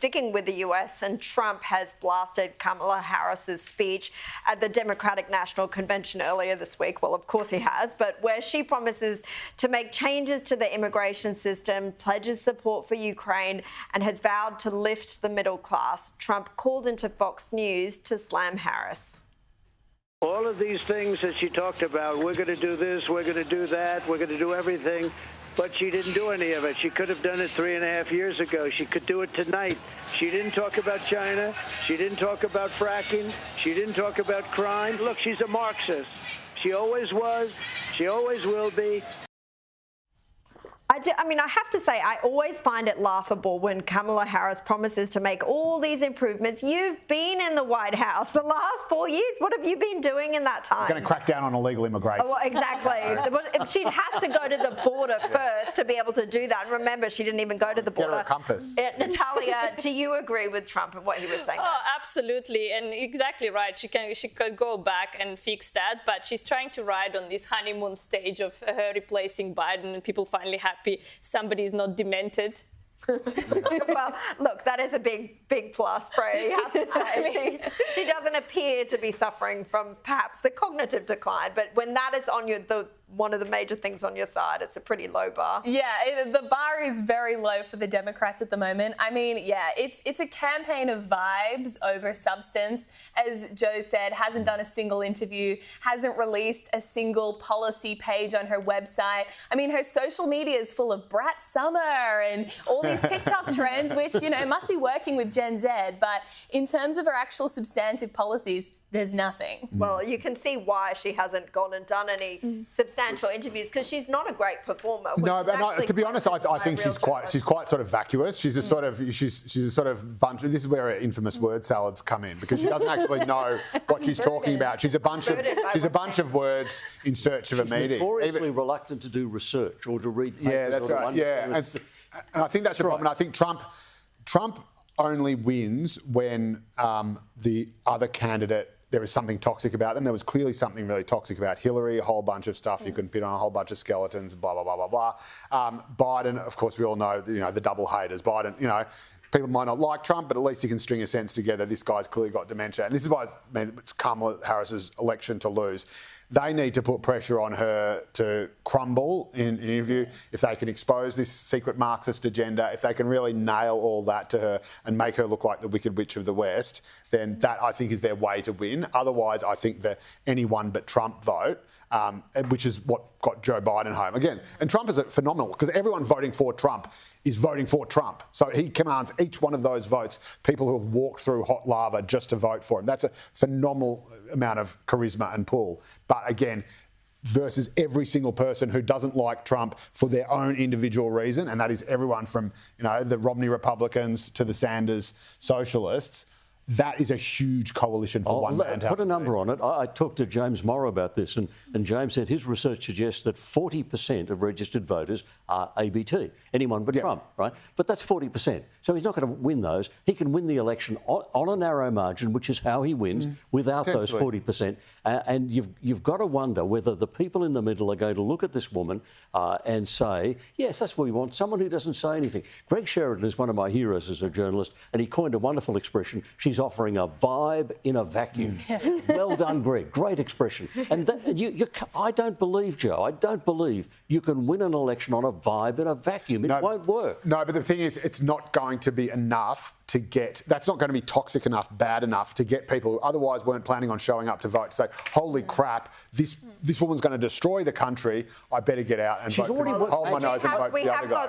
sticking with the US, and Trump has blasted Kamala Harris's speech at the Democratic National Convention earlier this week. Well, of course he has, but where she promises to make changes to the immigration system, pledges support for Ukraine, and has vowed to lift the middle class. Trump called into Fox News to slam Harris. All of these things that she talked about, we're going to do this, we're going to do that, we're going to do everything. But she didn't do any of it. She could have done it 3.5 years ago. She could do it tonight. She didn't talk about China. She didn't talk about fracking. She didn't talk about crime. Look, she's a Marxist. She always was. She always will be. I have to say, I always find it laughable when Kamala Harris promises to make all these improvements. You've been in the White House the last 4 years. What have you been doing in that time? Going to crack down on illegal immigration. Oh, well, exactly. She'd have to go to the border first to be able to do that. And remember, she didn't even go to the border. Get her a compass. Natalia, do you agree with Trump and what he was saying? Oh, absolutely. And exactly right. She could go back and fix that. But she's trying to ride on this honeymoon stage of her replacing Biden and people finally happy somebody is not demented. Well, look, that is a big plus, Freya, you have to say. She doesn't appear to be suffering from perhaps the cognitive decline, but when that is on one of the major things on your side, it's a pretty low bar. Yeah, the bar is very low for the Democrats at the moment. I mean, yeah, it's a campaign of vibes over substance. As Joe said, hasn't done a single interview, hasn't released a single policy page on her website. I mean, her social media is full of brat summer and all these TikTok trends, which, must be working with Gen Z. But in terms of her actual substantive policies, there's nothing. Well, you can see why she hasn't gone and done any substantial interviews, because she's not a great performer. No, but to be honest, I think she's quite sort of vacuous. She's a sort of she's a sort of bunch. This is where her infamous word salads come in, because she doesn't actually know what she's talking about. She's a bunch of words in search of a meeting. She's notoriously reluctant to do research or to read papers. Yeah, that's right. Yeah, and I think that's the problem. I think Trump only wins when the other candidate, there is something toxic about them. There was clearly something really toxic about Hillary, a whole bunch of stuff you can put on, a whole bunch of skeletons, blah, blah, blah, blah, blah. Biden, of course, we all know, the double haters. Biden, people might not like Trump, but at least he can string a sentence together. This guy's clearly got dementia. And this is why it's Kamala Harris's election to lose. They need to put pressure on her to crumble in an interview. If they can expose this secret Marxist agenda, if they can really nail all that to her and make her look like the Wicked Witch of the West, then that, I think, is their way to win. Otherwise, I think the anyone but Trump vote, which is what got Joe Biden home. Again, and Trump is phenomenal, because everyone voting for Trump is voting for Trump. So he commands each one of those votes, people who have walked through hot lava just to vote for him. That's a phenomenal amount of charisma and pull. But again, versus every single person who doesn't like Trump for their own individual reason, and that is everyone from the Romney Republicans to the Sanders socialists. That is a huge coalition for one man. Put a number on it. I talked to James Morrow about this, and James said his research suggests that 40% of registered voters are ABT, anyone but Trump, right? But that's 40%. So he's not going to win those. He can win the election on a narrow margin, which is how he wins, without those 40%. And you've got to wonder whether the people in the middle are going to look at this woman and say, yes, that's what we want, someone who doesn't say anything. Greg Sheridan is one of my heroes as a journalist, and he coined a wonderful expression. She's offering a vibe in a vacuum. Well done, Greg. Great expression. And I don't believe, Joe, I don't believe you can win an election on a vibe in a vacuum. It won't work. No, but the thing is, it's not going to be enough to get, that's not going to be toxic enough, bad enough to get people who otherwise weren't planning on showing up to vote to say, holy crap, this woman's going to destroy the country. I better get out and vote for her. Hold my nose and vote for the other guy.